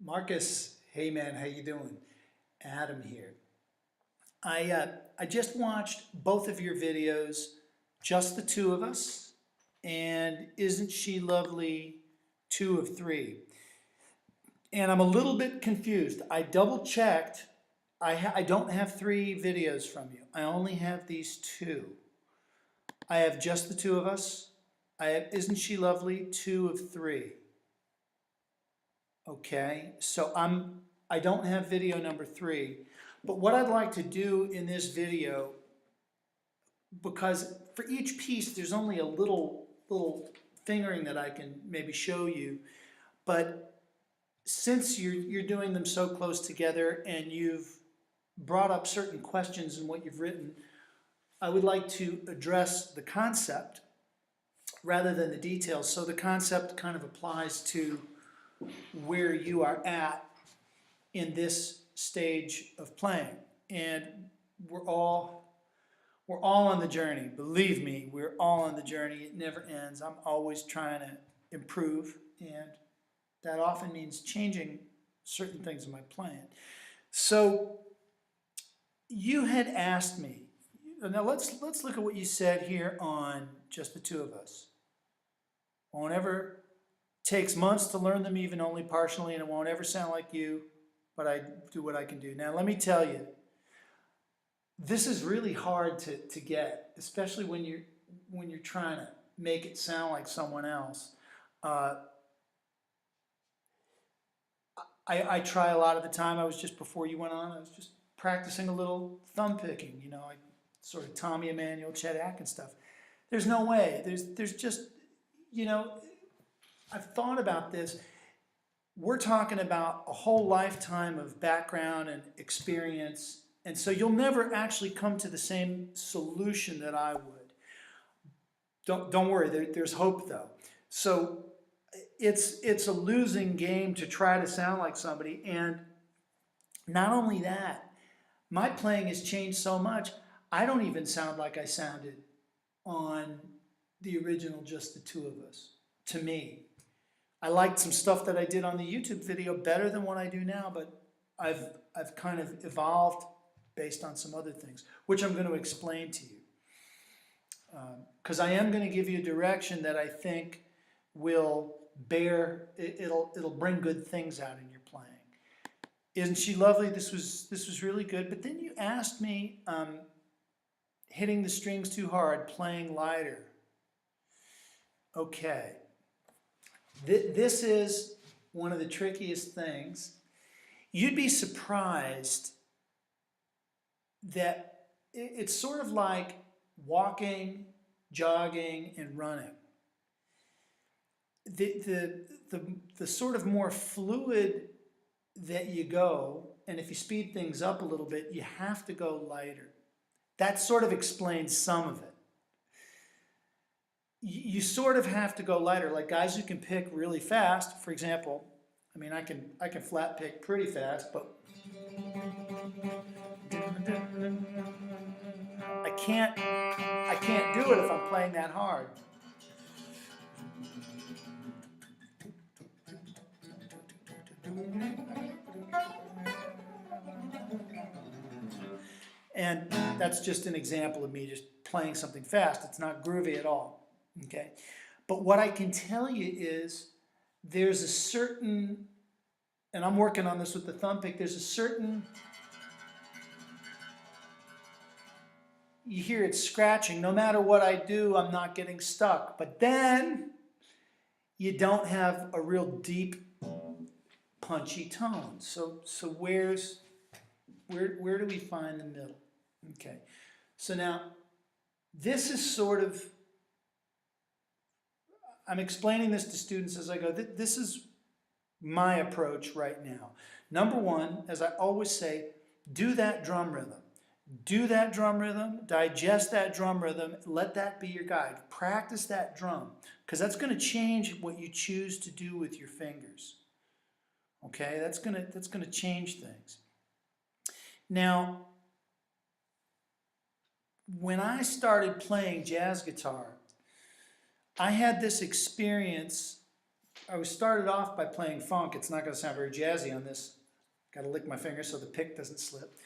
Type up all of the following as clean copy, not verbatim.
Marcus, hey man, how you doing? Adam here. I just watched both of your videos, just the two of us, and Isn't She Lovely 2 of 3. And I'm a little bit confused. I double checked. I don't have 3 videos from you. I only have these two. I have just the two of us. I have Isn't She Lovely 2 of 3. Okay, so I don't have video number 3, but what I'd like to do in this video, because for each piece there's only a little fingering that I can maybe show you, but since you're doing them so close together and you've brought up certain questions in what you've written, I would like to address the concept rather than the details. So the concept kind of applies to where you are at in this stage of playing. And we're all on the journey. Believe me, we're all on the journey. It never ends. I'm always trying to improve, and that often means changing certain things in my playing. So you had asked me, now let's look at what you said here on just the two of us. Won't ever takes months to learn them, even only partially, and it won't ever sound like you, but I do what I can do. Now, let me tell you, this is really hard to get, especially when you're trying to make it sound like someone else. I try a lot of the time. I was just before you went on. I was just practicing a little thumb picking. I sort of Tommy Emmanuel, Chet Atkins stuff. There's no way. There's just I've thought about this. We're talking about a whole lifetime of background and experience, and so you'll never actually come to the same solution that I would. Don't worry, there's hope though. So it's a losing game to try to sound like somebody, and not only that, my playing has changed so much, I don't even sound like I sounded on the original Just the Two of Us, to me. I liked some stuff that I did on the YouTube video better than what I do now, but I've kind of evolved based on some other things, which I'm going to explain to you. Because I am going to give you a direction that I think will it'll bring good things out in your playing. Isn't She Lovely? This was really good. But then you asked me, hitting the strings too hard, playing lighter. Okay. This is one of the trickiest things. You'd be surprised that it's sort of like walking, jogging, and running. The sort of more fluid that you go, and if you speed things up a little bit, you have to go lighter. That sort of explains some of it. You sort of have to go lighter, like guys who can pick really fast. For example, I mean, I can flat pick pretty fast, but I can't do it if I'm playing that hard. And that's just an example of me just playing something fast. It's not groovy at all, okay? But what I can tell you is there's a certain, and I'm working on this with the thumb pick, there's a certain, you hear it scratching. No matter what I do, I'm not getting stuck. But then you don't have a real deep, punchy tone. So where do we find the middle? Okay, so now this is sort of, I'm explaining this to students as I go. This is my approach right now. Number one, as I always say, do that drum rhythm. Do that drum rhythm, digest that drum rhythm, let that be your guide. Practice that drum, because that's going to change what you choose to do with your fingers. Okay, that's going to change things. Now, when I started playing jazz guitar, I had this experience I was started off by playing funk. It's not going to sound very jazzy on this. Got to lick my fingers so the pick doesn't slip.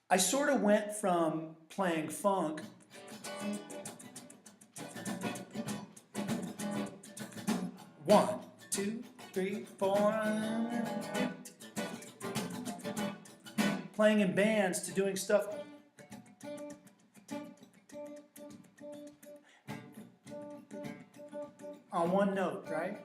I sort of went from playing funk one, two, three, four, playing in bands to doing stuff on one note, right?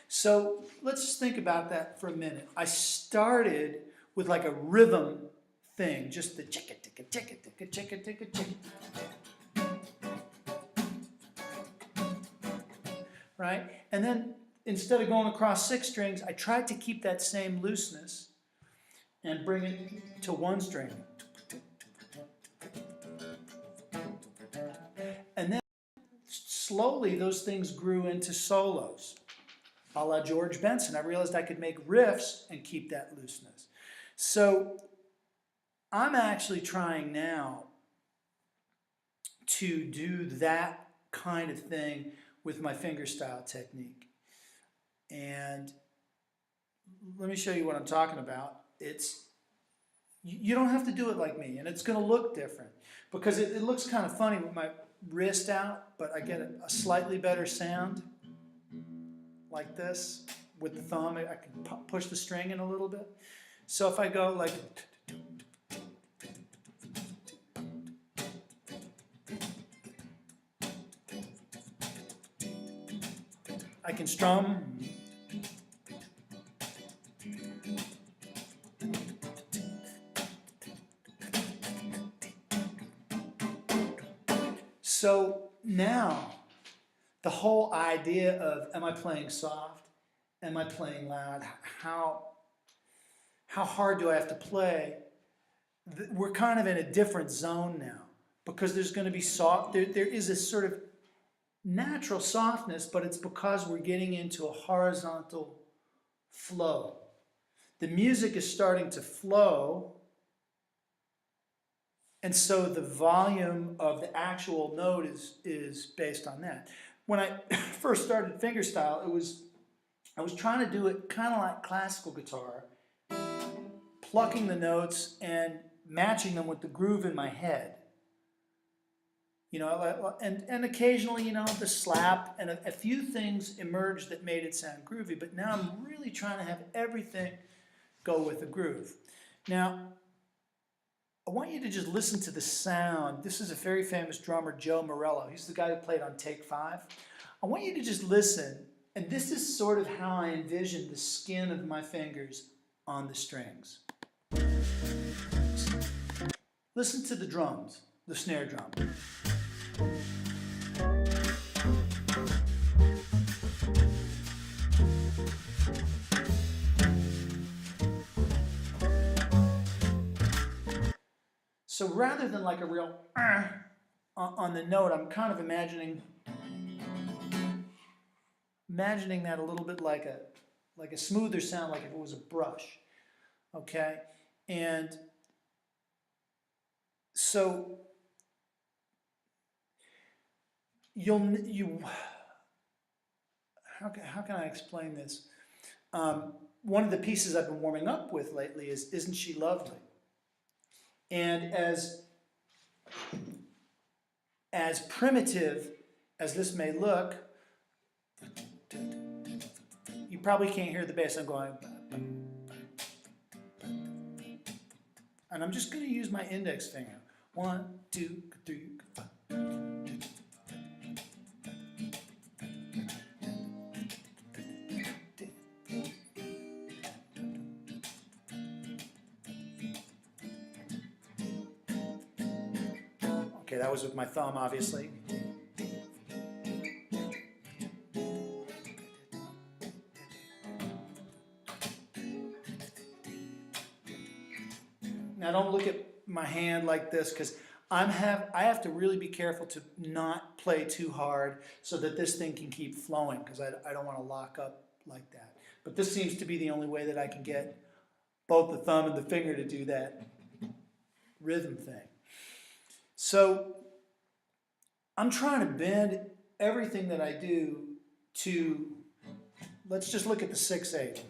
So let's just think about that for a minute. I started with like a rhythm thing, just the chicka ticka ticka ticka chicka ticka ticka, right? And then instead of going across 6 strings, I tried to keep that same looseness and bring it to 1 string. And then slowly those things grew into solos, a la George Benson. I realized I could make riffs and keep that looseness. So I'm actually trying now to do that kind of thing with my fingerstyle technique. And let me show you what I'm talking about. You don't have to do it like me, and it's going to look different because it looks kind of funny with my wrist out, but I get a slightly better sound like this with the thumb. I can push the string in a little bit. So if I go like, I can strum. So now, the whole idea of am I playing soft, am I playing loud, how hard do I have to play, we're kind of in a different zone now because there's going to be soft, there is a sort of natural softness, but it's because we're getting into a horizontal flow. The music is starting to flow, and so the volume of the actual note is based on that. When I first started fingerstyle, I was trying to do it kind of like classical guitar, plucking the notes and matching them with the groove in my head. You know, and occasionally, you know, the slap and a few things emerged that made it sound groovy, but now I'm really trying to have everything go with the groove. Now, I want you to just listen to the sound. This is a very famous drummer, Joe Morello. He's the guy who played on Take 5. I want you to just listen, and this is sort of how I envision the skin of my fingers on the strings. Listen to the drums, the snare drum. So rather than like a real on the note, I'm kind of imagining that a little bit like a smoother sound, like if it was a brush, okay? And so how can I explain this? One of the pieces I've been warming up with lately is "Isn't She Lovely?" And as primitive as this may look, you probably can't hear the bass. I'm going, and I'm just going to use my index finger. 1, 2, 3, 4. Okay, that was with my thumb, obviously. Now don't look at my hand like this because I have to really be careful to not play too hard so that this thing can keep flowing because I don't want to lock up like that. But this seems to be the only way that I can get both the thumb and the finger to do that rhythm thing. So I'm trying to bend everything that I do to let's just look at the 6/8.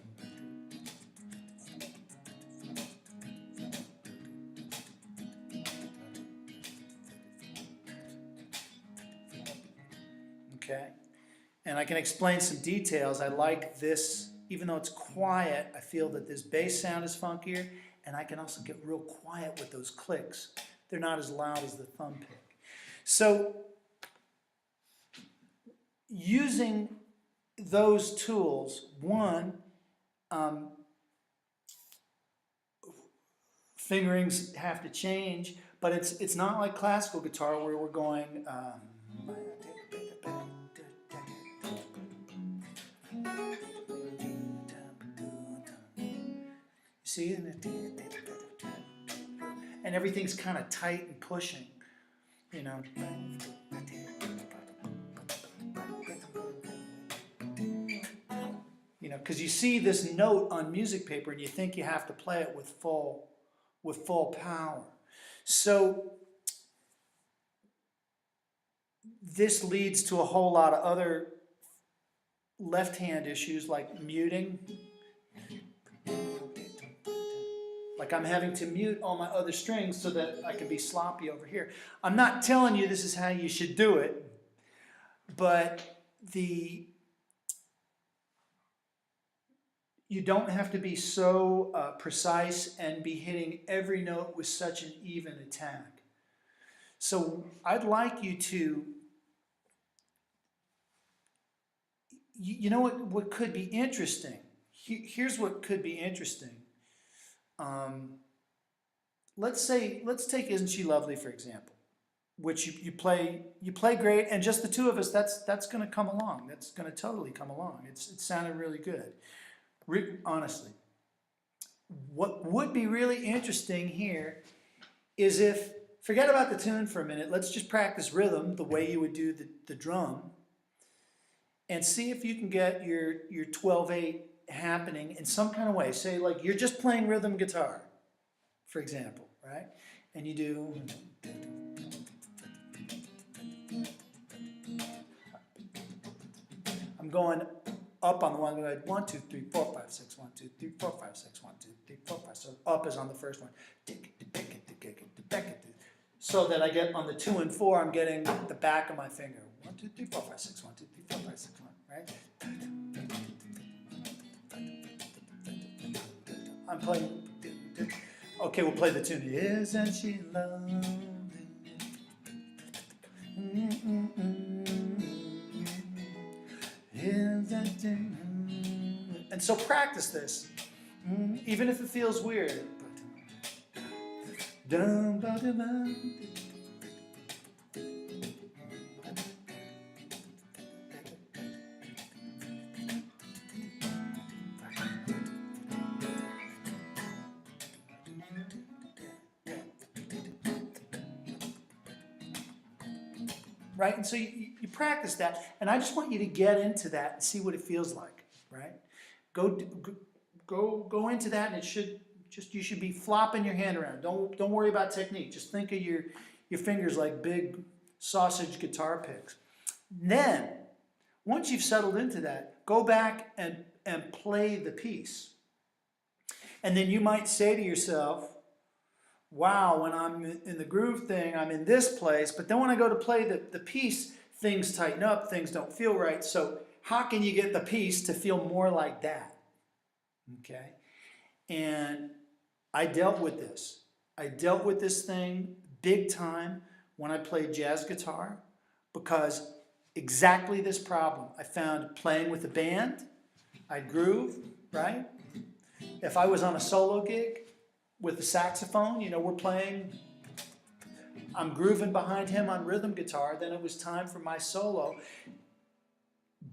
Okay, and I can explain some details. I like this, even though it's quiet, I feel that this bass sound is funkier, and I can also get real quiet with those clicks. They're not as loud as the thumb pick. So using those tools, one, fingerings have to change, but it's not like classical guitar where we're going. See, and everything's kind of tight and pushing, you know. You know, because you see this note on music paper and you think you have to play it with full power. So this leads to a whole lot of other left-hand issues like muting. Like I'm having to mute all my other strings so that I can be sloppy over here. I'm not telling you this is how you should do it, but you don't have to be so precise and be hitting every note with such an even attack. So I'd like you to, you know what could be interesting? Here's what could be interesting. Let's take Isn't She Lovely, for example, which you play great, and just the two of us, that's going to come along. That's going to totally come along. It sounded really good. Honestly, what would be really interesting here is if, forget about the tune for a minute, let's just practice rhythm the way you would do the drum, and see if you can get your 12/8 happening in some kind of way. Say like you're just playing rhythm guitar, for example, right? And you do, I'm going up on the one, like 1, 2, 3, 4, 5, 6, 1, 2, 3, 4, 5, 6, 1, 2, 3, 4, 5. So up is on the first one. So that I get on the 2 and 4, I'm getting the back of my finger. 1, 2, 3, 4, 5, 6, 1, 2, 3, 4, 5, 6, 1, right? I'm playing. Okay, we'll play the tune. Isn't she lovely? And so practice this, even if it feels weird. Right, and so you practice that, and I just want you to get into that and see what it feels like. Right, go into that, and you should be flopping your hand around. Don't worry about technique. Just think of your fingers like big sausage guitar picks. Then, once you've settled into that, go back and play the piece, and then you might say to yourself, wow, when I'm in the groove thing, I'm in this place, but then when I go to play the piece, things tighten up, things don't feel right. So how can you get the piece to feel more like that? Okay? And I dealt with this. I dealt with this thing big time when I played jazz guitar, because exactly this problem. I found playing with a band, I'd groove, right? If I was on a solo gig, with the saxophone, you know, we're playing, I'm grooving behind him on rhythm guitar, then it was time for my solo.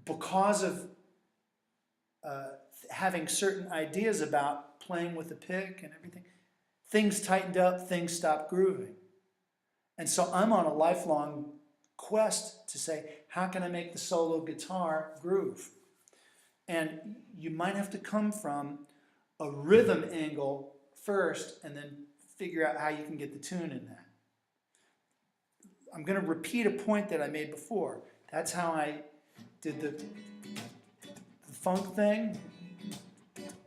Because of having certain ideas about playing with the pick and everything, things tightened up, things stopped grooving. And so I'm on a lifelong quest to say, how can I make the solo guitar groove? And you might have to come from a rhythm angle first, and then figure out how you can get the tune in that. I'm going to repeat a point that I made before. That's how I did the funk thing,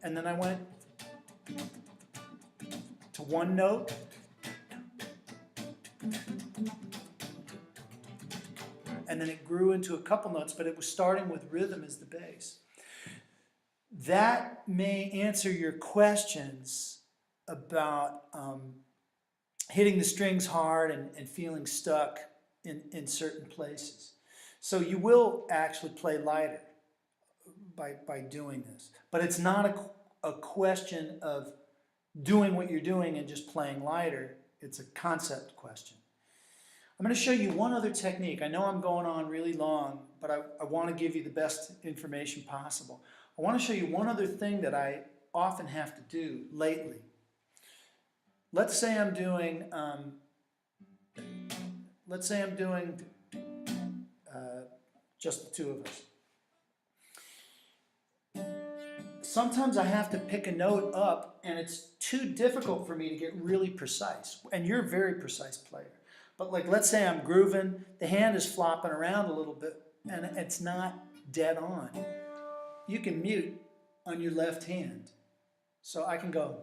and then I went to one note, and then it grew into a couple notes, but it was starting with rhythm as the bass. That may answer your questions about hitting the strings hard and feeling stuck in certain places. So you will actually play lighter by doing this. But it's not a question of doing what you're doing and just playing lighter. It's a concept question. I'm going to show you one other technique. I know I'm going on really long, but I want to give you the best information possible. I want to show you one other thing that I often have to do lately. Let's say I'm doing just the two of us. Sometimes I have to pick a note up and it's too difficult for me to get really precise. And you're a very precise player. But like, let's say I'm grooving, the hand is flopping around a little bit and it's not dead on. You can mute on your left hand. So I can go.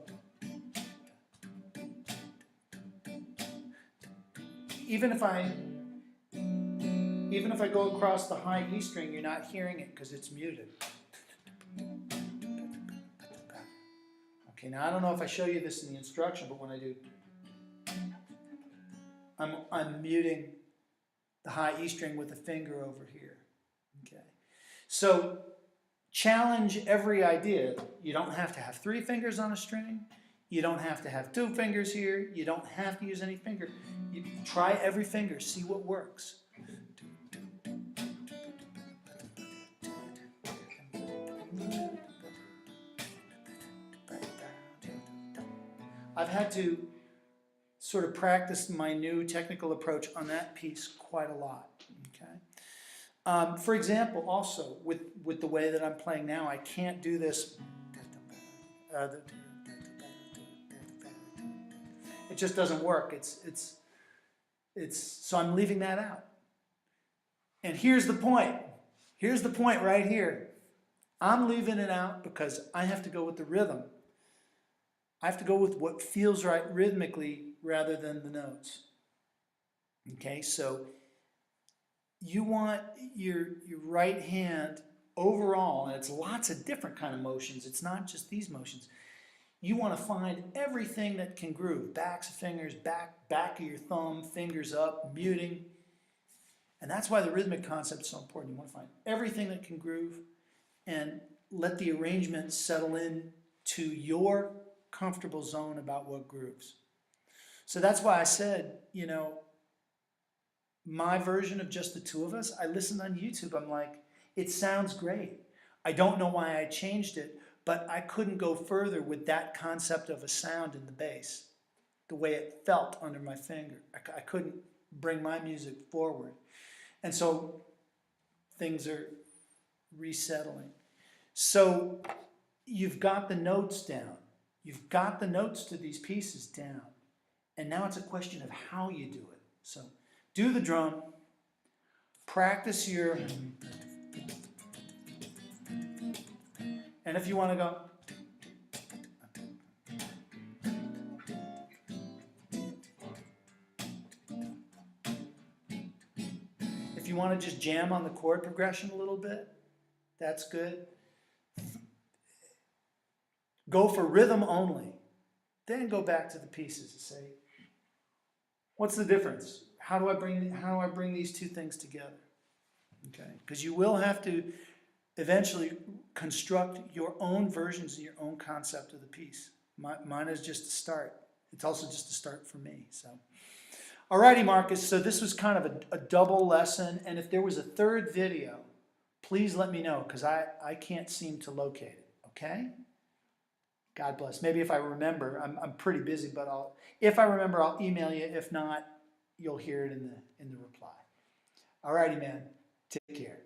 Even if I go across the high E string, you're not hearing it because it's muted. Okay, now I don't know if I show you this in the instruction, but when I do, I'm muting the high E string with a finger over here. Okay, so challenge every idea. You don't have to have 3 fingers on a string. You don't have to have 2 fingers here. You don't have to use any finger. You try every finger, see what works. I've had to sort of practice my new technical approach on that piece quite a lot. Okay. For example, also with the way that I'm playing now, I can't do this. It just doesn't work. So I'm leaving that out. And here's the point. Here's the point right here. I'm leaving it out because I have to go with the rhythm. I have to go with what feels right rhythmically rather than the notes. Okay, so you want your right hand overall, and it's lots of different kind of motions. It's not just these motions. You want to find everything that can groove. Backs of fingers, back of your thumb, fingers up, muting. And that's why the rhythmic concept is so important. You want to find everything that can groove and let the arrangement settle in to your comfortable zone about what grooves. So that's why I said, you know, my version of just the two of us, I listened on YouTube. I'm like, it sounds great. I don't know why I changed it, but I couldn't go further with that concept of a sound in the bass, the way it felt under my finger. I couldn't bring my music forward. And so things are resettling. So you've got the notes down. You've got the notes to these pieces down. And now it's a question of how you do it. So do the drum, practice your, and if you want to go, if you want to just jam on the chord progression a little bit, that's good. Go for rhythm only. Then go back to the pieces and say, what's the difference? How do I bring these two things together? Okay, because you will have to eventually construct your own versions and your own concept of the piece. Mine is just a start. It's also just a start for me. So, alrighty, Marcus. So this was kind of a double lesson, and if there was a third video, please let me know because I can't seem to locate it. Okay. God bless. Maybe if I remember, I'm pretty busy, but if I remember, I'll email you. If not, you'll hear it in the reply. Alrighty, man. Take care.